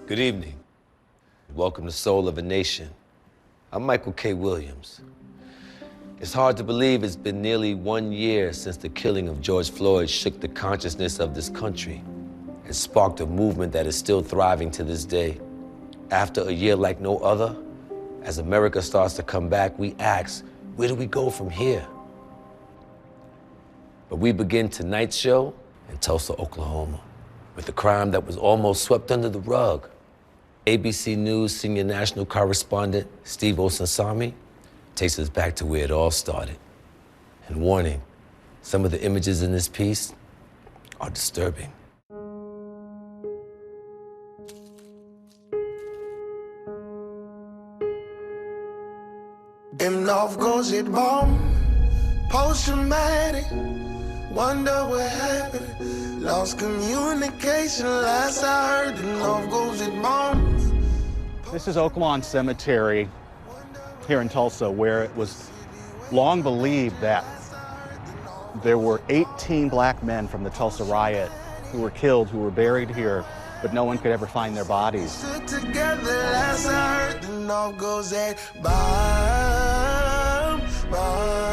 Good evening. Welcome to Soul of a Nation. I'm Michael K. Williams. It's hard to believe it's been nearly 1 year since the killing of George Floyd shook the consciousness of this country and sparked a movement that is still thriving to this day. After a year like no other, as America starts to come back, we ask, where do we go from here? But we begin tonight's show in Tulsa, Oklahoma, with a crime that was almost swept under the rug. ABC News senior national correspondent Steve Osunsami takes us back to where it all started. And warning, some of the images in this piece are disturbing. Them North goes it bomb, post-traumatic, wonder what happened, lost communication, last I heard, the North goes it bomb. This is Oaklawn Cemetery here in Tulsa, where it was long believed that there were 18 black men from the Tulsa riot who were killed, who were buried here, but no one could ever find their bodies. Stood together, last I heard, the North goes at bomb, bomb.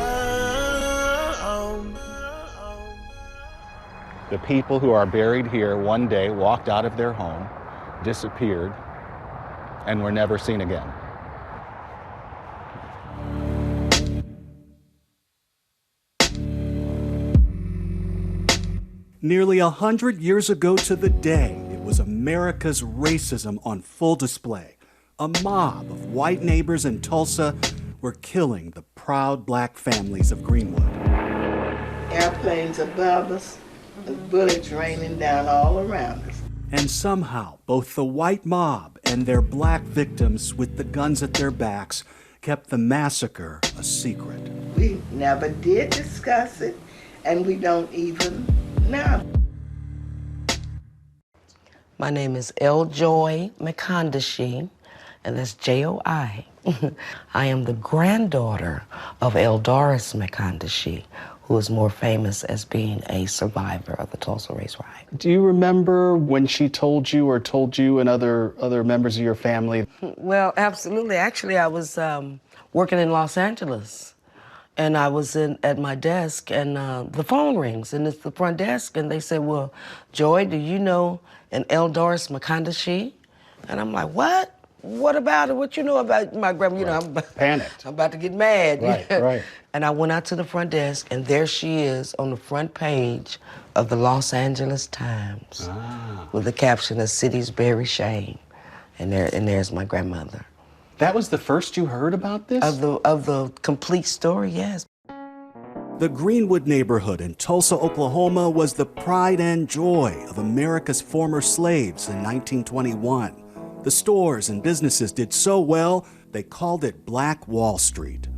The people who are buried here one day walked out of their home, disappeared, and were never seen again. Nearly 100 years ago to the day, it was America's racism on full display. A mob of white neighbors in Tulsa were killing the proud black families of Greenwood. Airplanes above us, and bullets raining down all around us. And somehow, both the white mob and their black victims with the guns at their backs kept the massacre a secret. We never did discuss it, and we don't even now. My name is L. Joy McConaughey, and that's J-O-I. I am the granddaughter of L. Doris McConaughey, who is more famous as being a survivor of the Tulsa race riot. Do you remember when she told you and other members of your family? Well, absolutely. Actually, I was working in Los Angeles, and I was at my desk, and the phone rings, and it's the front desk, and they said, well, Joy, do you know an L. Doris McConaughey? And I'm like, what? What about it? What you know about my grandma? You know, I'm Panicked. I'm about to get mad. Right. And I went out to the front desk, and there she is on the front page of the Los Angeles Times with the caption, "A City's Bury Shame." And there's my grandmother. That was the first you heard about this? Of the complete story, yes. The Greenwood neighborhood in Tulsa, Oklahoma was the pride and joy of America's former slaves in 1921. The stores and businesses did so well, they called it Black Wall Street.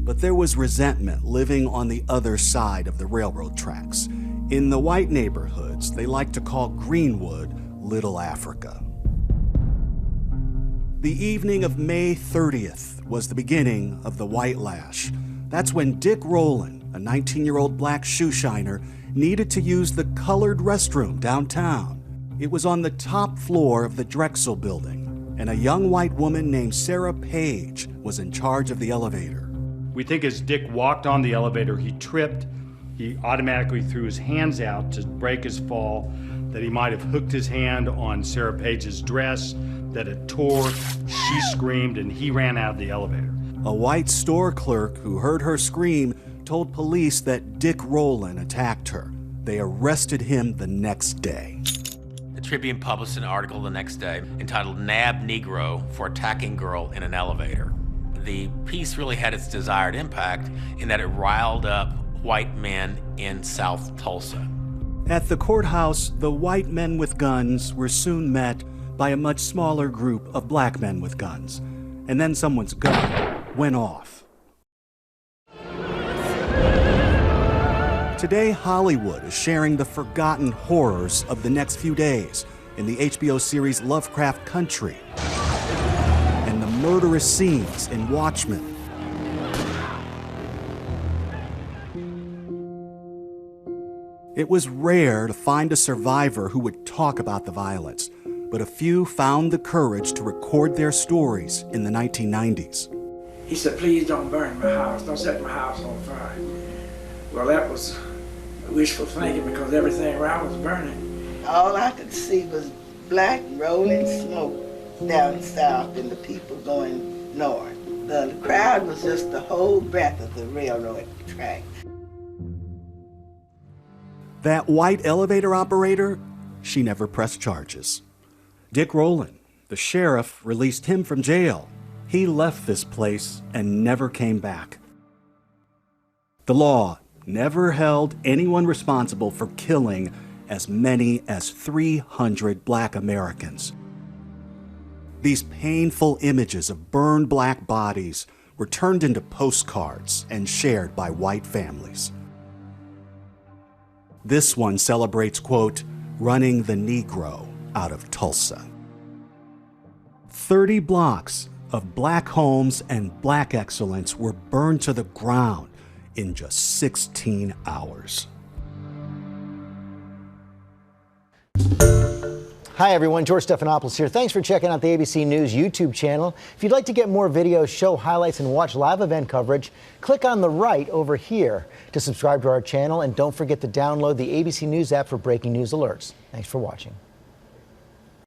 But there was resentment living on the other side of the railroad tracks. In the white neighborhoods, they like to call Greenwood Little Africa. The evening of May 30th was the beginning of the White Lash. That's when Dick Rowland, a 19-year-old black shoe shiner, needed to use the colored restroom downtown. It was on the top floor of the Drexel building, and a young white woman named Sarah Page was in charge of the elevator. We think as Dick walked on the elevator, he tripped. He automatically threw his hands out to break his fall, that he might have hooked his hand on Sarah Page's dress, that it tore, she screamed, and he ran out of the elevator. A white store clerk who heard her scream told police that Dick Rowland attacked her. They arrested him the next day. The Tribune published an article the next day entitled "Nab Negro for Attacking Girl in an Elevator." The piece really had its desired impact in that it riled up white men in South Tulsa. At the courthouse, the white men with guns were soon met by a much smaller group of black men with guns. And then someone's gun went off. Today, Hollywood is sharing the forgotten horrors of the next few days in the HBO series Lovecraft Country and the murderous scenes in Watchmen. It was rare to find a survivor who would talk about the violence. but a few found the courage to record their stories in the 1990s. He said, please don't burn my house, don't set my house on fire. Well, that was wishful thinking because everything around was burning. All I could see was black rolling smoke down south and the people going north. The crowd was just the whole breadth of the railroad track. That white elevator operator, she never pressed charges. Dick Rowland, the sheriff, released him from jail. He left this place and never came back. The law never held anyone responsible for killing as many as 300 black Americans. These painful images of burned black bodies were turned into postcards and shared by white families. This one celebrates, quote, running the Negro out of Tulsa. 30 blocks of black homes and black excellence were burned to the ground in just 16 hours. Hi everyone, George Stephanopoulos here. Thanks for checking out the ABC News YouTube channel. If you'd like to get more videos, show highlights, and watch live event coverage, click on the right over here to subscribe to our channel, and don't forget to download the ABC News app for breaking news alerts. Thanks for watching.